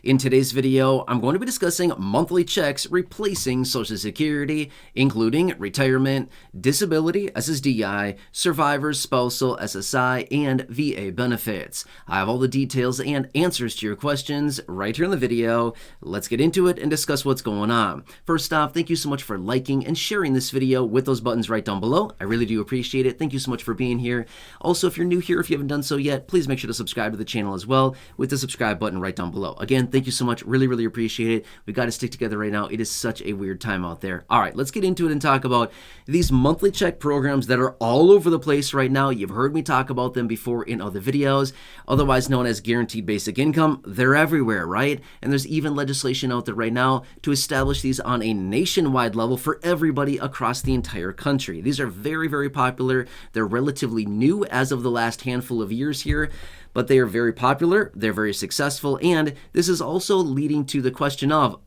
In today's video, I'm going to be discussing monthly checks replacing Social Security, including retirement, disability, SSDI, survivors, spousal, SSI, and VA benefits. I have all the details and answers to your questions right here in the video. Let's get into it and discuss what's going on. First off, thank you so much for liking and sharing this video with those buttons right down below. I really do appreciate it. Thank you so much for being here. Also, if you're new here, if you haven't done so yet, please make sure to subscribe to the channel as well with the subscribe button right down below. Again, thank you so much. Really appreciate it. We got to stick together right now. It is such a weird time out there. All right, let's get into it and talk about these monthly check programs that are all over the place right now. You've heard me talk about them before in other videos, otherwise known as guaranteed basic income. They're everywhere, right? And there's even legislation out there right now to establish these on a nationwide level for everybody across the entire country. These are very popular. They're relatively new as of the last handful of years here, but they are very popular, they're very successful, and this is also leading to the question of,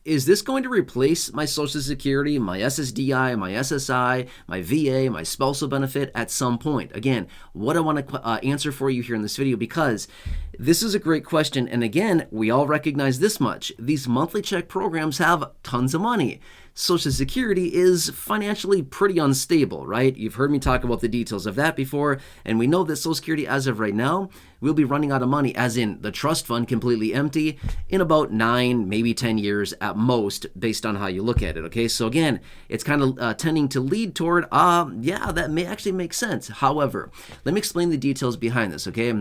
is this going to replace my Social Security, my SSDI, my SSI, my VA, my spousal benefit at some point? Again, what I want to answer for you here in this video, because this is a great question, and again, we all recognize this much. These monthly check programs have tons of money. Social Security is financially pretty unstable, right? You've heard me talk about the details of that before, and we know that Social Security, as of right now, will be running out of money, as in the trust fund completely empty, in about 9, maybe 10 years at most, based on how you look at it, okay? So again, it's kind of tending to lead toward, yeah, that may actually make sense. However, let me explain the details behind this, okay?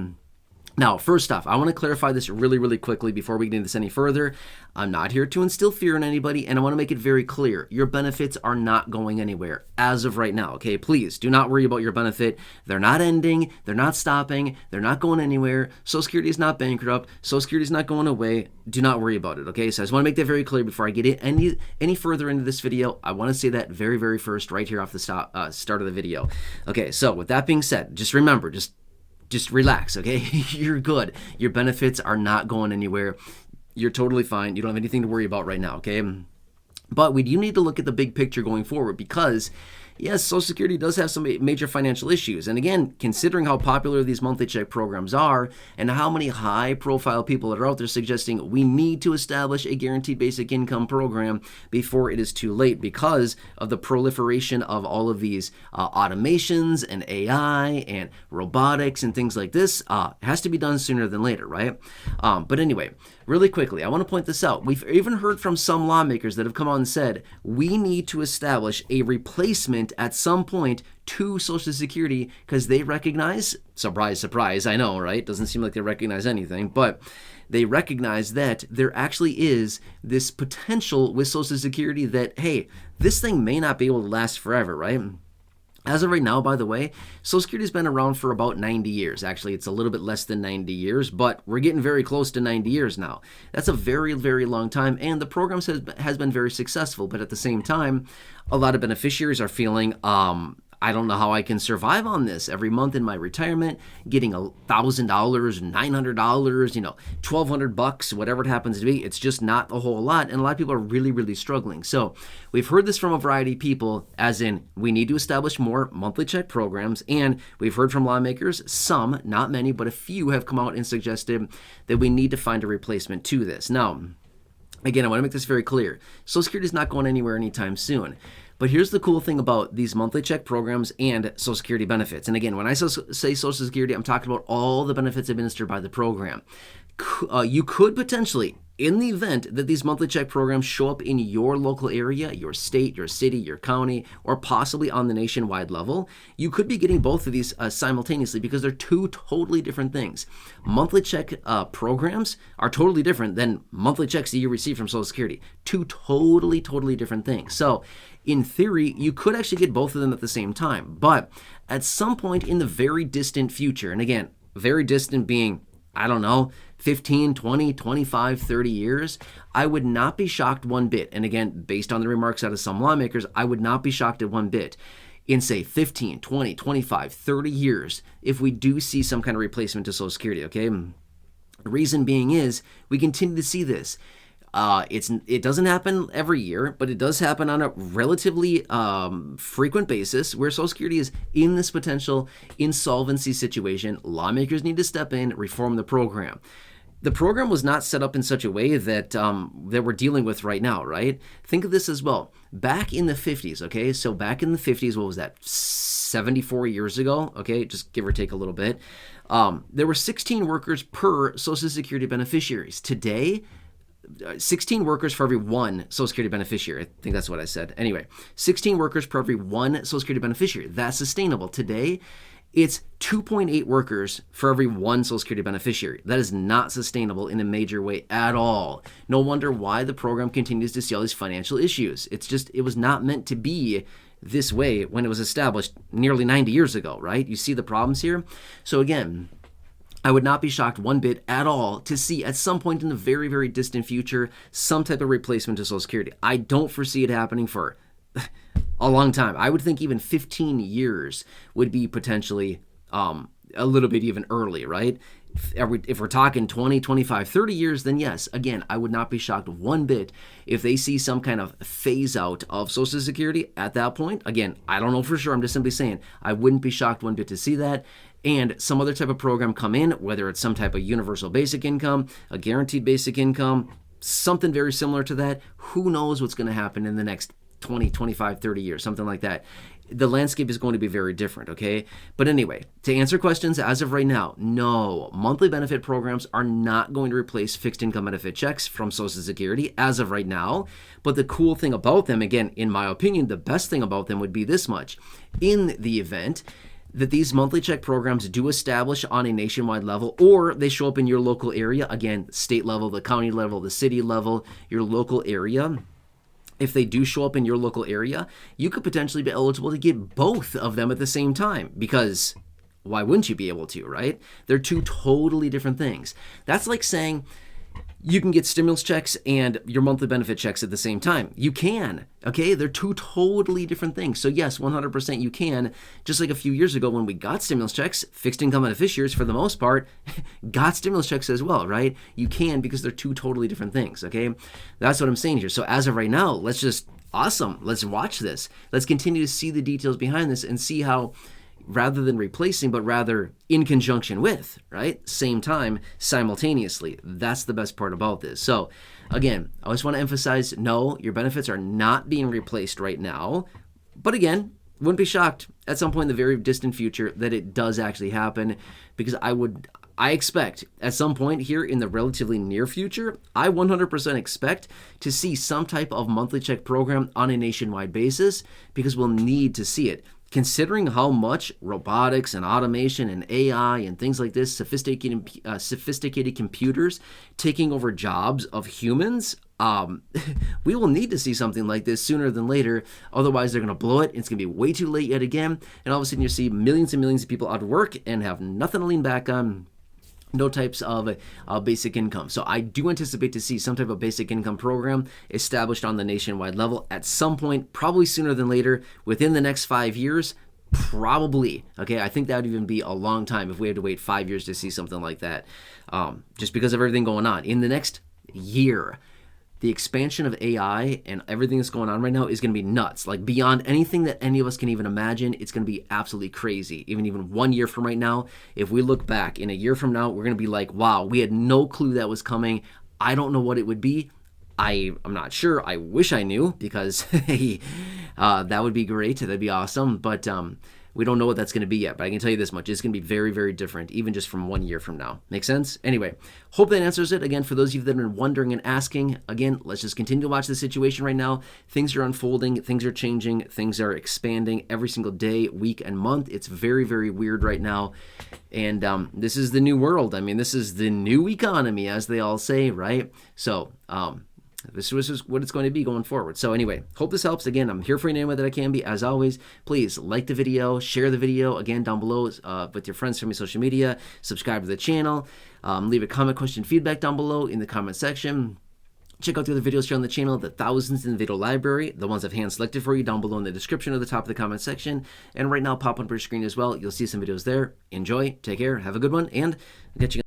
Now, first off, I want to clarify this really quickly before we get into this any further. I'm not here to instill fear in anybody, and I want to make it very clear. Your benefits are not going anywhere as of right now, okay? Please do not worry about your benefit. They're not ending. They're not stopping. They're not going anywhere. Social Security is not bankrupt. Social Security is not going away. Do not worry about it, okay? So I just want to make that very clear before I get any further into this video. I want to say that very first right here off the start of the video. Okay, so with that being said, just remember, just relax, okay? You're good. Your benefits are not going anywhere. You're totally fine. You don't have anything to worry about right now, okay? But we do need to look at the big picture going forward, because yes, Social Security does have some major financial issues. And again, considering how popular these monthly check programs are and how many high-profile people are out there suggesting we need to establish a guaranteed basic income program before it is too late, because of the proliferation of all of these automations and AI and robotics and things like this, it has to be done sooner than later, right? But anyway, really quickly, I want to point this out. We've even heard from some lawmakers that have come out and said we need to establish a replacement at some point to Social Security, because they recognize, surprise, I know, right? Doesn't seem like they recognize anything, but they recognize that there actually is this potential with Social Security that, hey, this thing may not be able to last forever, right? As of right now, by the way, Social Security has been around for about 90 years. Actually, it's a little bit less than 90 years, but we're getting very close to 90 years now. That's a very long time, and the program has been very successful, but at the same time, a lot of beneficiaries are feeling, I don't know how I can survive on this every month in my retirement, getting $1,000, $900, $1,200, whatever it happens to be. It's just not a whole lot, and a lot of people are really struggling. So we've heard this from a variety of people, as in we need to establish more monthly check programs, and we've heard from lawmakers, some, not many, but a few have come out and suggested that we need to find a replacement to this. Now, again, I want to make this very clear. Social Security is not going anywhere anytime soon. But here's the cool thing about these monthly check programs and Social Security benefits. And again, when I say Social Security, I'm talking about all the benefits administered by the program. You could potentially, in the event that these monthly check programs show up in your local area, your state, your city, your county, or possibly on the nationwide level, you could be getting both of these simultaneously, because they're two totally different things. Monthly check programs are totally different than monthly checks that you receive from Social Security. Two totally different things. So in theory, you could actually get both of them at the same time. But at some point in the very distant future, and again, very distant being, I don't know, 15, 20, 25, 30 years, I would not be shocked one bit. And again, based on the remarks out of some lawmakers, I would not be shocked at one bit in, say, 15, 20, 25, 30 years if we do see some kind of replacement to Social Security, okay? The reason being is we continue to see this. It doesn't happen every year, but it does happen on a relatively frequent basis where Social Security is in this potential insolvency situation. Lawmakers need to step in, reform the program. the program was not set up in such a way that that we're dealing with right now, right? Think of this as well. Back in the 50s, okay? So back in the 50s, what was that? 74 years ago, okay? Just give or take a little bit. There were 16 workers per Social Security beneficiaries. Today, 16 workers for every one Social Security beneficiary. I think that's what I said. Anyway, 16 workers per every one Social Security beneficiary. That's sustainable. Today, it's 2.8 workers for every one Social Security beneficiary. That is not sustainable in a major way at all. No wonder why the program continues to see all these financial issues. It's just, it was not meant to be this way when it was established nearly 90 years ago, right? You see the problems here? So again, I would not be shocked one bit at all to see at some point in the very, very distant future some type of replacement to Social Security. I don't foresee it happening for a long time. I would think even 15 years would be potentially a little bit even early, right? If we're talking 20, 25, 30 years, then yes, again, I would not be shocked one bit if they see some kind of phase out of Social Security at that point. Again, I don't know for sure. I'm just simply saying I wouldn't be shocked one bit to see that. And some other type of program come in, whether it's some type of universal basic income, a guaranteed basic income, something very similar to that. Who knows what's going to happen in the next 20, 25, 30 years, something like that. The landscape is going to be very different, okay? But anyway, to answer questions, as of right now, no, monthly benefit programs are not going to replace fixed income benefit checks from Social Security as of right now. But the cool thing about them, again, in my opinion, the best thing about them would be this much. In the event that these monthly check programs do establish on a nationwide level, or they show up in your local area, again, state level, the county level, the city level, your local area, if they do show up in your local area, you could potentially be eligible to get both of them at the same time, because why wouldn't you be able to, right? They're two totally different things. That's like saying you can get stimulus checks and your monthly benefit checks at the same time. You can, okay? They're two totally different things. So yes, 100% you can. Just like a few years ago when we got stimulus checks, fixed income beneficiaries for the most part got stimulus checks as well, right? You can, because they're two totally different things, okay? That's what I'm saying here. So as of right now, let's watch this. Let's continue to see the details behind this and see how, rather than replacing, but rather in conjunction with, right? Same time, simultaneously. That's the best part about this. So again, I just want to emphasize, no, your benefits are not being replaced right now. But again, wouldn't be shocked at some point in the very distant future that it does actually happen, because I expect at some point here in the relatively near future, I 100% expect to see some type of monthly check program on a nationwide basis, because we'll need to see it. Considering how much robotics and automation and AI and things like this, sophisticated computers taking over jobs of humans, we will need to see something like this sooner than later. Otherwise, they're going to blow it. It's going to be way too late yet again. And all of a sudden, you see millions and millions of people out of work and have nothing to lean back on. No types of basic income. So I do anticipate to see some type of basic income program established on the nationwide level at some point, probably sooner than later, within the next 5 years, probably. Okay, I think that would even be a long time if we had to wait 5 years to see something like that, just because of everything going on. In the next year, the expansion of AI and everything that's going on right now is going to be nuts. Like beyond anything that any of us can even imagine, it's going to be absolutely crazy. Even 1 year from right now, if we look back in a year from now, we're going to be like, wow, we had no clue that was coming. I don't know what it would be. I'm not sure. I wish I knew, because that would be great. That'd be awesome. But we don't know what that's going to be yet, but I can tell you this much. It's going to be very, very different, even just from 1 year from now. Make sense? Anyway, hope that answers it. Again, for those of you that have been wondering and asking, again, let's just continue to watch the situation right now. Things are unfolding. Things are changing. Things are expanding every single day, week, and month. It's very, very weird right now. And this is the new world. I mean, this is the new economy, as they all say, right? So, this is what it's going to be going forward. So anyway, hope this helps. Again, I'm here for you in any way that I can be. As always, please like the video, share the video, again, down below with your friends from your social media, subscribe to the channel, leave a comment, question, feedback down below in the comment section. Check out the other videos here on the channel, the thousands in the video library, the ones I've hand-selected for you down below in the description or the top of the comment section. And right now, pop up on your screen as well. You'll see some videos there. Enjoy, take care, have a good one, and I'll catch you